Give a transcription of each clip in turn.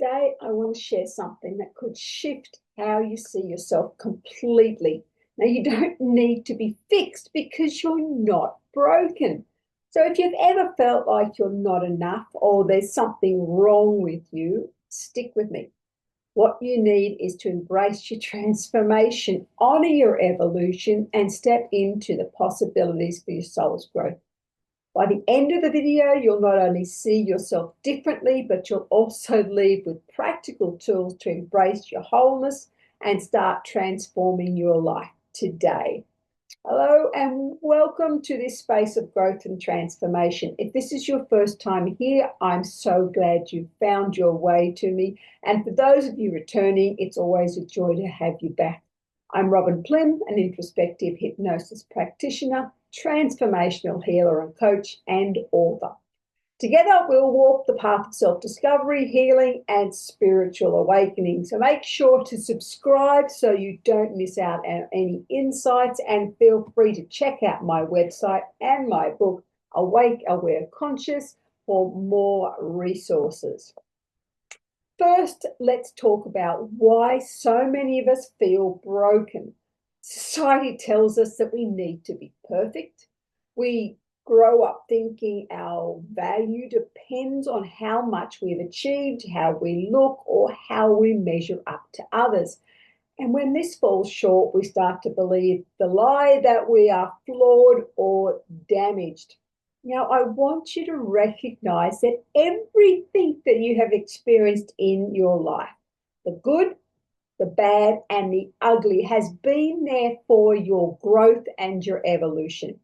today I want to share something that could shift how you see yourself completely. Now, you don't need to be fixed because you're not broken. So, if you've ever felt like you're not enough or there's something wrong with you, stick with me. What you need is to embrace your transformation, honor your evolution, and step into the possibilities for your soul's growth. By the end of the video, you'll not only see yourself differently, but you'll also leave with practical tools to embrace your wholeness and start transforming your life today. Hello and welcome to this space of growth and transformation. If this is your first time here, I'm so glad you found your way to me. And for those of you returning, it's always a joy to have you back. I'm Robin Plim, an introspective hypnosis practitioner, transformational healer and coach, and author. Together, we'll walk the path of self-discovery, healing, and spiritual awakening. So make sure to subscribe so you don't miss out on any insights, and feel free to check out my website and my book, Awake, Aware, Conscious, for more resources. First, let's talk about why so many of us feel broken. Society tells us that we need to be perfect. We grow up thinking our value depends on how much we've achieved, how we look, or how we measure up to others. And when this falls short, we start to believe the lie that we are flawed or damaged. Now, I want you to recognize that everything that you have experienced in your life, the good, the bad, and the ugly, has been there for your growth and your evolution.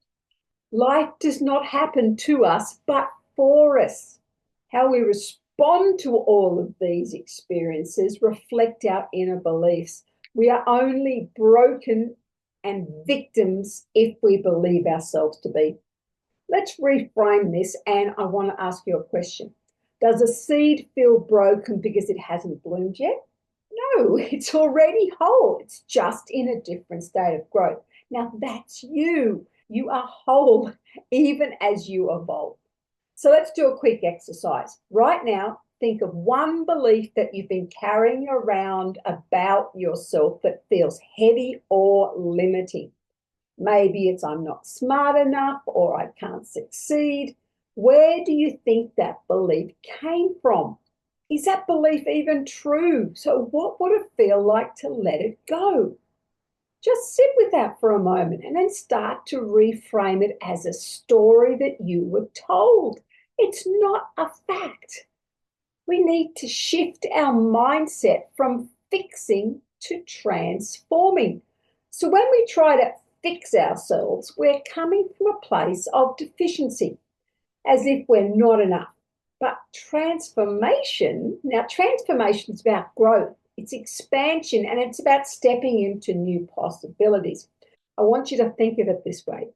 Life does not happen to us, but for us. How we respond to all of these experiences reflect our inner beliefs. We are only broken and victims if we believe ourselves to be. Let's reframe this, and I want to ask you a question. Does a seed feel broken because it hasn't bloomed yet? No, it's already whole. It's just in a different state of growth. Now, that's you. You are whole even as you evolve. So let's do a quick exercise. Right now, think of one belief that you've been carrying around about yourself that feels heavy or limiting. Maybe it's I'm not smart enough or I can't succeed. Where do you think that belief came from? Is that belief even true? So what would it feel like to let it go? Just sit with that for a moment and then start to reframe it as a story that you were told. It's not a fact. We need to shift our mindset from fixing to transforming. So when we try to fix ourselves, we're coming from a place of deficiency, as if we're not enough. But transformation is about growth, it's expansion, and it's about stepping into new possibilities. I want you to think of it this way.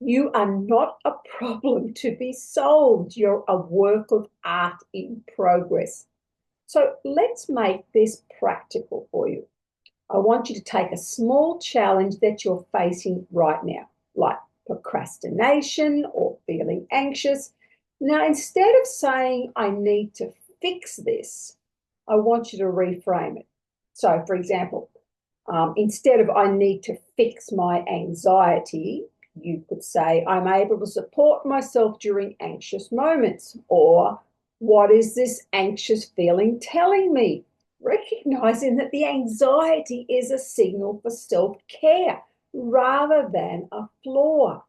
You are not a problem to be solved. You're a work of art in progress. So let's make this practical for you. I want you to take a small challenge that you're facing right now, like procrastination or feeling anxious. Now, instead of saying, I need to fix this, I want you to reframe it. So, for example, instead of I need to fix my anxiety, you could say, I'm able to support myself during anxious moments. Or, what is this anxious feeling telling me? Recognizing that the anxiety is a signal for self-care rather than a flaw.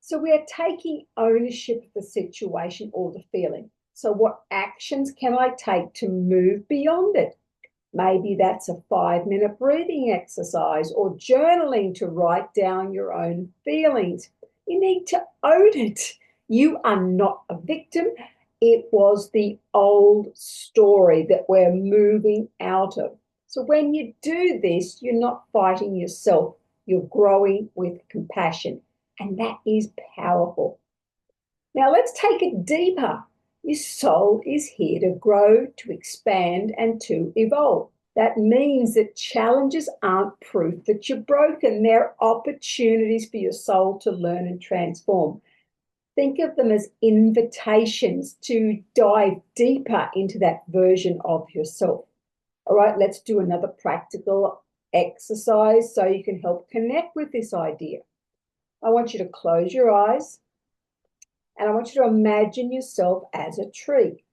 So we are taking ownership of the situation or the feeling. So what actions can I take to move beyond it? Maybe that's a 5-minute breathing exercise or journaling to write down your own feelings. You need to own it. You are not a victim. It was the old story that we're moving out of. So when you do this, you're not fighting yourself. You're growing with compassion. And that is powerful. Now let's take it deeper. Your soul is here to grow, to expand, and to evolve. That means that challenges aren't proof that you're broken. They're opportunities for your soul to learn and transform. Think of them as invitations to dive deeper into that version of yourself. All right, let's do another practical exercise so you can help connect with this idea. I want you to close your eyes and I want you to imagine yourself as a tree.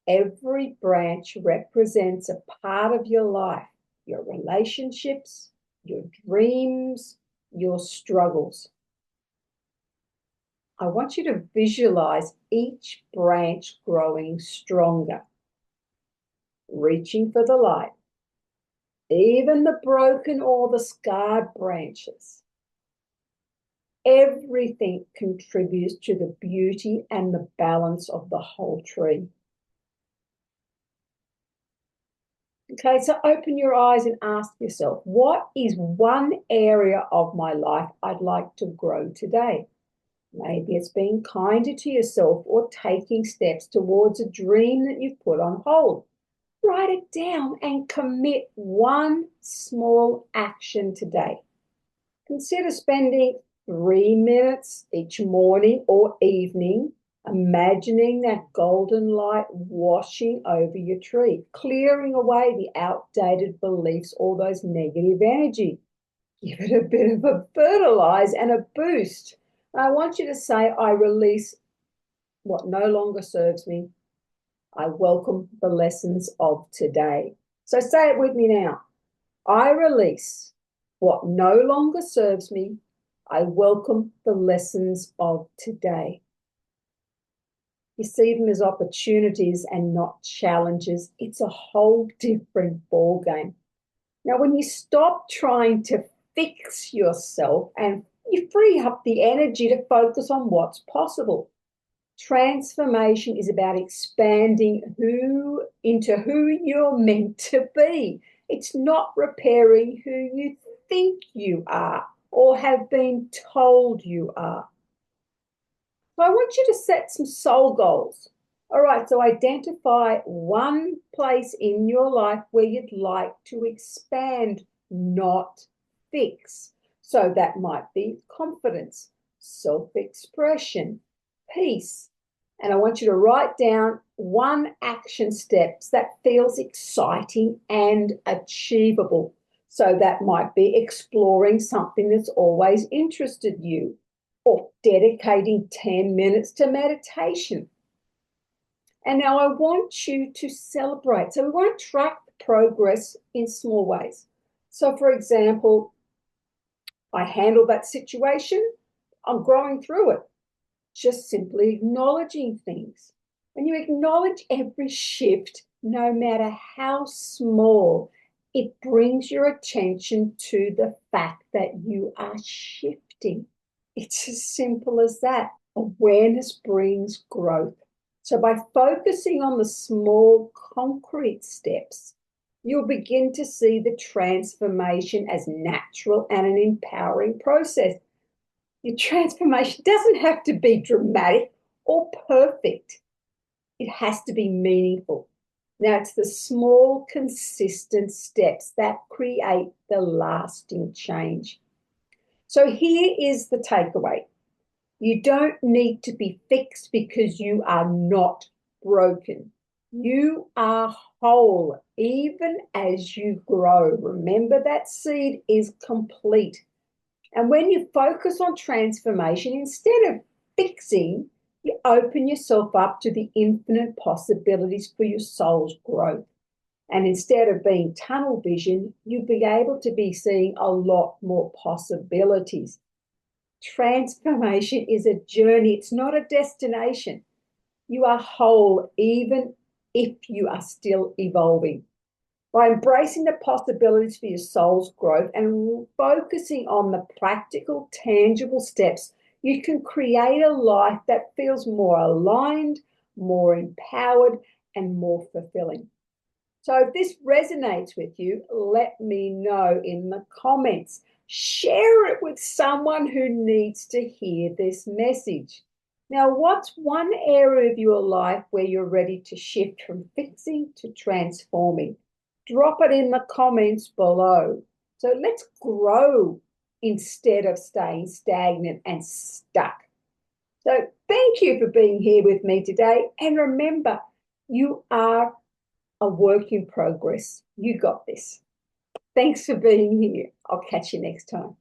Every branch represents a part of your life, your relationships, your dreams, your struggles. I want you to visualize each branch growing stronger, reaching for the light, even the broken or the scarred branches. Everything contributes to the beauty and the balance of the whole tree. Okay, so open your eyes and ask yourself, what is one area of my life I'd like to grow today? Maybe it's being kinder to yourself or taking steps towards a dream that you've put on hold. Write it down and commit one small action today. Consider spending 3 minutes each morning or evening imagining that golden light washing over your tree, clearing away the outdated beliefs, all those negative energy. Give it a bit of a fertilize and a boost. And I want you to say, I release what no longer serves me. I welcome the lessons of today. So say it with me now. I release what no longer serves me. I welcome the lessons of today. You see them as opportunities and not challenges. It's a whole different ballgame. Now, when you stop trying to fix yourself and you free up the energy to focus on what's possible. Transformation is about expanding into who you're meant to be. It's not repairing who you think you are or have been told you are. So I want you to set some soul goals. All right, so identify one place in your life where you'd like to expand, not fix. So that might be confidence, self-expression, peace. And I want you to write down one action steps that feels exciting and achievable. So that might be exploring something that's always interested you, or dedicating 10 minutes to meditation. And now I want you to celebrate. So we want to track the progress in small ways. So for example, I handled that situation. I'm growing through it. Just simply acknowledging things. When you acknowledge every shift, no matter how small, it brings your attention to the fact that you are shifting. It's as simple as that. Awareness brings growth. So by focusing on the small concrete steps, you'll begin to see the transformation as natural and an empowering process. Your transformation doesn't have to be dramatic or perfect. It has to be meaningful. Now, it's the small, consistent steps that create the lasting change. So here is the takeaway. You don't need to be fixed because you are not broken. You are whole, even as you grow. Remember, that seed is complete. And when you focus on transformation, instead of fixing, you open yourself up to the infinite possibilities for your soul's growth. And instead of being tunnel vision, you'll be able to be seeing a lot more possibilities. Transformation is a journey. It's not a destination. You are whole even if you are still evolving. By embracing the possibilities for your soul's growth and focusing on the practical, tangible steps, you can create a life that feels more aligned, more empowered, and more fulfilling. So if this resonates with you, let me know in the comments. Share it with someone who needs to hear this message. Now, what's one area of your life where you're ready to shift from fixing to transforming? Drop it in the comments below. So let's grow instead of staying stagnant and stuck. So thank you for being here with me today. And remember, you are a work in progress. You got this. Thanks for being here. I'll catch you next time.